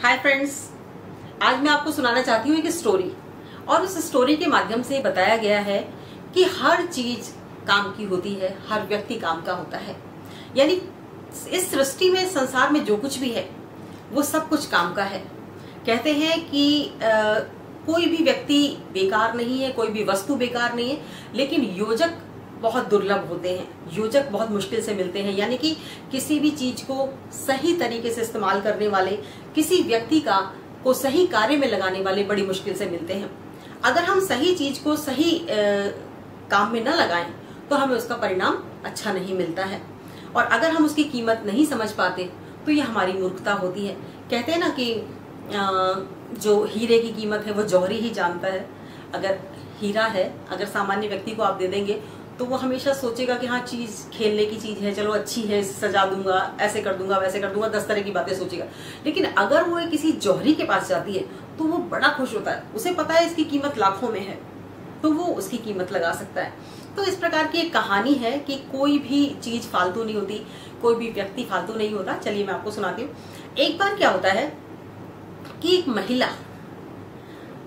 Hi friends, आज मैं आपको सुनाना चाहती हूँ एक स्टोरी। और उस स्टोरी के माध्यम से बताया गया है कि हर चीज काम की होती है, हर व्यक्ति काम का होता है। यानी इस सृष्टि में, संसार में जो कुछ भी है वो सब कुछ काम का है। कहते हैं कि कोई भी व्यक्ति बेकार नहीं है, कोई भी वस्तु बेकार नहीं है, लेकिन योजक बहुत दुर्लभ होते हैं, योजक बहुत मुश्किल से मिलते हैं। यानी कि किसी भी चीज को सही तरीके से इस्तेमाल करने वाले, किसी व्यक्ति को सही कार्य में लगाने वाले बड़ी मुश्किल से मिलते हैं। अगर हम सही चीज को सही काम में न लगाएं तो हमें उसका परिणाम अच्छा नहीं मिलता है। और अगर हम उसकी कीमत नहीं समझ पाते तो ये हमारी मूर्खता होती है। कहते हैं ना कि जो हीरे की कीमत है वो जौहरी ही जानता है। अगर हीरा है, अगर सामान्य व्यक्ति को आप दे देंगे तो वो हमेशा सोचेगा कि हाँ, चीज खेलने की चीज है, चलो अच्छी है, सजा दूंगा, ऐसे कर दूंगा, वैसे कर दूंगा, 10 तरह की बातें सोचेगा। लेकिन अगर वो किसी जौहरी के पास जाती है तो वो बड़ा खुश होता है। उसे पता है इसकी कीमत लाखों में है, तो वो उसकी कीमत लगा सकता है। तो इस प्रकार की एक कहानी है कि कोई भी चीज फालतू नहीं होती, कोई भी व्यक्ति फालतू नहीं होता। चलिए मैं आपको सुनाती हूँ। एक बार क्या होता है कि एक महिला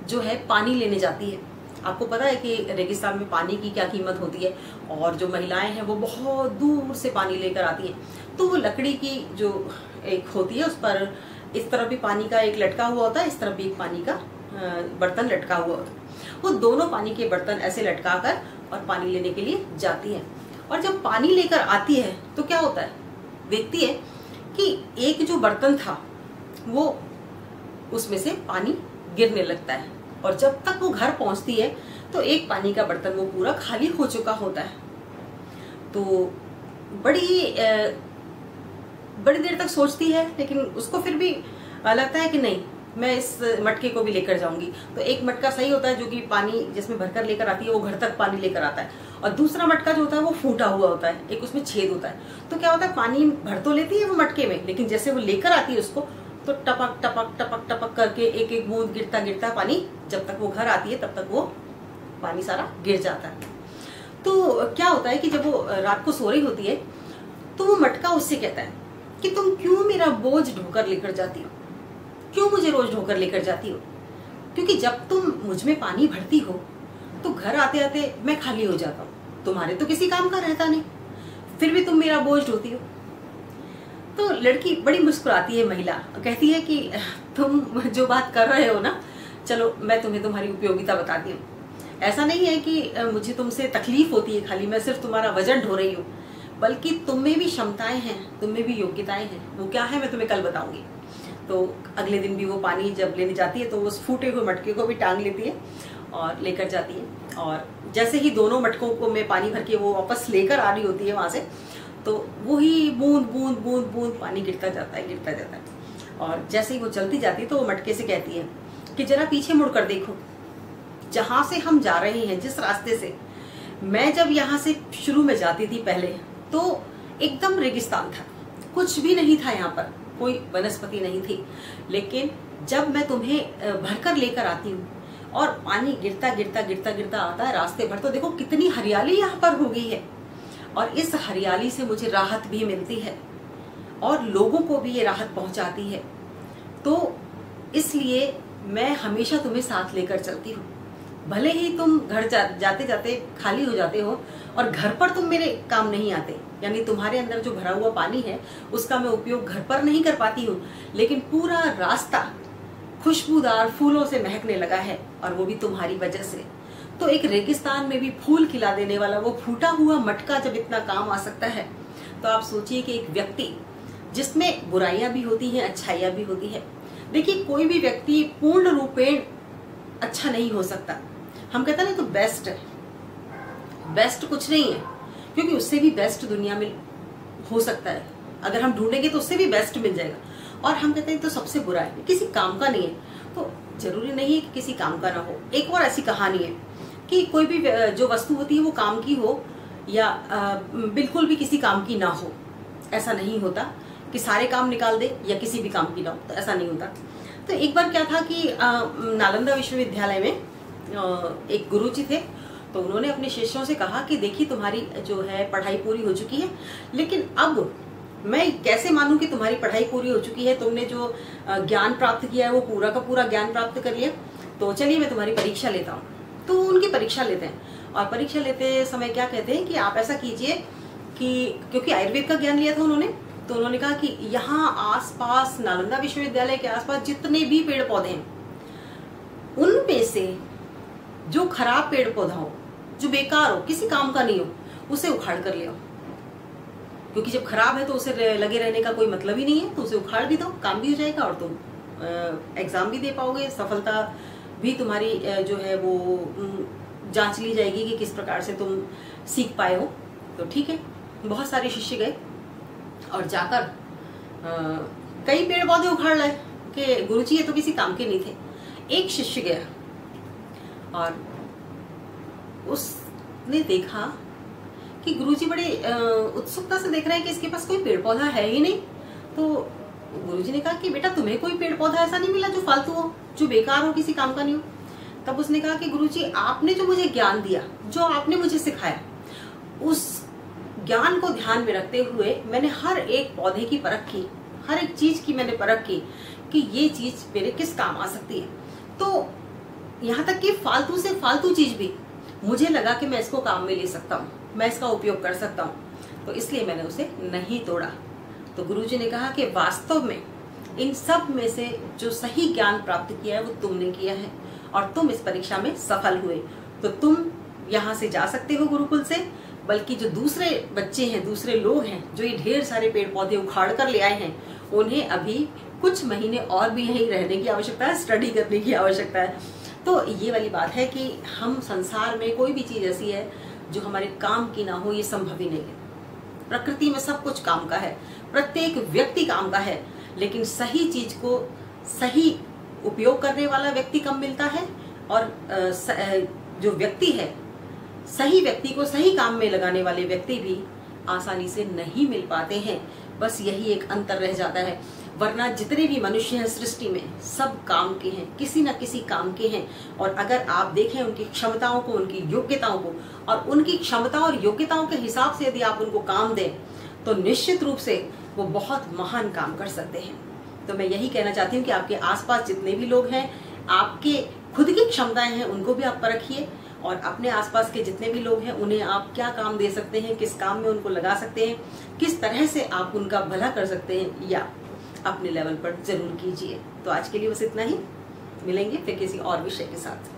जो है पानी लेने जाती है। आपको पता है कि रेगिस्तान में पानी की क्या कीमत होती है, और जो महिलाएं हैं वो बहुत दूर से पानी लेकर आती हैं। तो वो लकड़ी की जो एक होती है, उस पर इस तरफ भी पानी का एक लटका हुआ होता है, इस तरफ भी एक पानी का बर्तन लटका हुआ होता है। वो दोनों पानी के बर्तन ऐसे लटका कर और पानी लेने के लिए जाती है। और जब पानी लेकर आती है तो क्या होता है, देखती है कि एक जो बर्तन था वो उसमें से पानी गिरने लगता है। और जब तक वो घर पहुंचती है तो एक पानी का बर्तन वो पूरा खाली हो चुका होता है। तो बड़ी देर तक सोचती है, लेकिन उसको फिर भी लगता है कि नहीं, मैं इस मटके को भी लेकर जाऊंगी। तो एक मटका सही होता है जो कि पानी जिसमें भरकर लेकर आती है, वो घर तक पानी लेकर आता है। और दूसरा मटका जो होता है वो फूटा हुआ होता है, एक उसमें छेद होता है। तो क्या होता है, पानी भर तो लेती है वो मटके में, लेकिन जैसे वो लेकर आती है उसको, तो टपक टपक टपक टपक करके एक एक बूंद गिरता गिरता पानी, जब तक वो घर आती है तब तक वो पानी सारा गिर जाता है। तो क्या होता है कि जब वो रात को सो रही होती है तो वो मटका उससे कहता है कि तुम क्यों मेरा बोझ ढोकर लेकर जाती हो, क्यों मुझे रोज ढोकर लेकर जाती हो? क्योंकि जब तुम मुझ में पानी भरती हो तो घर आते आते मैं खाली हो जाता हूँ, तुम्हारे तो किसी काम का रहता नहीं, फिर भी तुम मेरा बोझ ढोती हो। तो लड़की बड़ी मुस्कुराती है, महिला कहती है कि तुम जो बात कर रहे हो ना, चलो मैं तुम्हें तुम्हारी उपयोगिता बताती हूँ। ऐसा नहीं है कि मुझे तुमसे तकलीफ होती है, खाली मैं सिर्फ तुम्हारा वजन ढो रही हूँ, बल्कि तुम में भी क्षमताएं हैं, तुम में भी योग्यताएं हैं। वो क्या है मैं तुम्हें कल बताऊंगी। तो अगले दिन भी वो पानी जब लेने जाती है तो उस फूटे हुए मटके को भी टांग लेती है और लेकर जाती है। और जैसे ही दोनों मटकों को में पानी भर के वो वापस लेकर आ रही होती है वहां से, तो वही बूंद बूंद बूंद बूंद पानी गिरता जाता है, गिरता जाता है। और जैसे ही वो चलती जाती है तो वो मटके से कहती है कि जरा पीछे मुड़कर देखो, जहां से हम जा रहे हैं, जिस रास्ते से मैं जब यहाँ से शुरू में जाती थी पहले, तो एकदम रेगिस्तान था, कुछ भी नहीं था, यहाँ पर कोई वनस्पति नहीं थी। लेकिन जब मैं तुम्हें भरकर लेकर आती हूँ और पानी गिरता गिरता गिरता गिरता आता है रास्ते भर, तो देखो कितनी हरियाली यहाँ पर हो गई है। और इस हरियाली से मुझे राहत भी मिलती है और लोगों को भी ये राहत पहुंचाती है। तो इसलिए मैं हमेशा तुम्हें साथ लेकर चलती हूँ। भले ही तुम घर जाते जाते खाली हो जाते हो और घर पर तुम मेरे काम नहीं आते, यानी तुम्हारे अंदर जो भरा हुआ पानी है उसका मैं उपयोग घर पर नहीं कर पाती हूँ, लेकिन पूरा रास्ता खुशबूदार फूलों से महकने लगा है, और वो भी तुम्हारी वजह से। तो एक रेगिस्तान में भी फूल खिला देने वाला वो फूटा हुआ मटका जब इतना काम आ सकता है, तो आप सोचिए कि एक व्यक्ति जिसमें बुराइयां भी होती हैं, अच्छाइयां भी होती है। देखिए, कोई भी व्यक्ति पूर्ण रूपेण अच्छा नहीं हो सकता। हम कहते हैं ना, तो बेस्ट है, बेस्ट कुछ नहीं है, क्योंकि उससे भी बेस्ट दुनिया में हो सकता है। अगर हम ढूंढेंगे तो उससे भी बेस्ट मिल जाएगा। और हम कहते हैं तो सबसे बुरा है, किसी काम का नहीं है, तो जरूरी नहीं है कि किसी काम का ना हो। एक और ऐसी कहानी है कि कोई भी जो वस्तु होती है वो काम की हो या बिल्कुल भी किसी काम की ना हो। ऐसा नहीं होता कि सारे काम निकाल दे या किसी भी काम की ना हो, तो ऐसा नहीं होता। तो एक बार क्या था कि नालंदा विश्वविद्यालय में एक गुरुजी थे, तो उन्होंने अपने शिष्यों से कहा कि देखिए, तुम्हारी जो है पढ़ाई पूरी हो चुकी है, लेकिन अब मैं कैसे मानूं कि तुम्हारी पढ़ाई पूरी हो चुकी है, तुमने जो ज्ञान प्राप्त किया है वो पूरा का पूरा ज्ञान प्राप्त कर लिया, तो चलिए मैं तुम्हारी परीक्षा लेता हूँ। तो उनकी परीक्षा लेते हैं और परीक्षा लेते समय क्या कहते हैं कि आप ऐसा कीजिए कि, क्योंकि आयुर्वेद का ज्ञान लिया था उन्होंने, तो उन्होंने कहा कि यहाँ आसपास नालंदा विश्वविद्यालय के आसपास जितने भी पेड़ पौधे हैं उनमें से जो खराब पेड़ पौधा हो, जो बेकार हो, किसी काम का नहीं हो, उसे उखाड़ कर ले आओ। क्योंकि जब खराब है तो उसे लगे रहने का कोई मतलब ही नहीं है, तो उसे उखाड़ भी दो, काम भी हो जाएगा और तुम एग्जाम भी दे पाओगे, सफलता भी तुम्हारी जो है वो जांच ली जाएगी कि किस प्रकार से तुम सीख पाए हो। तो ठीक है, बहुत सारे शिष्य गए और जाकर कई पेड़ पौधे उखाड़ लाए कि गुरुजी ये तो किसी काम के नहीं थे। एक शिष्य गया और उसने देखा कि गुरुजी बड़े उत्सुकता से देख रहे हैं कि इसके पास कोई पेड़ पौधा है ही नहीं। तो गुरुजी ने कहा कि बेटा तुम्हें कोई पेड़ पौधा ऐसा नहीं मिला जो फालतू हो, जो बेकार हो, किसी काम का नहीं हो। तब उसने कहा कि गुरुजी आपने जो मुझे ज्ञान दिया, जो आपने मुझे सिखाया, उस ज्ञान को ध्यान में रखते हुए मैंने हर एक पौधे की परख की, हर एक चीज की मैंने परख की कि ये चीज मेरे किस काम आ सकती है। तो यहाँ तक कि फालतू से फालतू चीज भी मुझे लगा कि मैं इसको काम में ले सकता हूँ, मैं इसका उपयोग कर सकता हूँ, तो इसलिए मैंने उसे नहीं तोड़ा। तो गुरुजी ने कहा कि वास्तव में इन सब में से जो सही ज्ञान प्राप्त किया है वो तुमने किया है और तुम इस परीक्षा में सफल हुए। तो तुम यहाँ से जा सकते हो गुरुकुल से, बल्कि जो दूसरे बच्चे हैं, दूसरे लोग हैं जो ये ढेर सारे पेड़ पौधे उखाड़ कर ले आए हैं, उन्हें अभी कुछ महीने और भी यहीं रहने की आवश्यकता है, स्टडी करने की आवश्यकता है। तो ये वाली बात है कि हम संसार में कोई भी चीज ऐसी है जो हमारे काम की ना हो, ये संभव ही नहीं है। प्रकृति में सब कुछ काम का है, प्रत्येक व्यक्ति काम का है, लेकिन सही चीज को सही उपयोग करने वाला व्यक्ति कम मिलता है और जो व्यक्ति है, सही व्यक्ति को सही काम में लगाने वाले व्यक्ति भी आसानी से नहीं मिल पाते हैं। बस यही एक अंतर रह जाता है, वरना जितने भी मनुष्य हैं सृष्टि में सब काम के हैं, किसी न किसी काम के हैं। और अगर आप देखें उनकी क्षमताओं को, उनकी योग्यताओं को, और उनकी क्षमता और योग्यताओं के हिसाब से यदि आप उनको काम दें तो निश्चित रूप से वो बहुत महान काम कर सकते हैं। तो मैं यही कहना चाहती हूँ कि आपके आसपास जितने भी लोग हैं, आपके खुद की क्षमताएं हैं उनको भी आप परखिए, और अपने आसपास के जितने भी लोग हैं उन्हें आप क्या काम दे सकते हैं, किस काम में उनको लगा सकते हैं, किस तरह से आप उनका भला कर सकते हैं, या अपने लेवल पर जरूर कीजिए। तो आज के लिए बस इतना ही, मिलेंगे फिर किसी और विषय के साथ।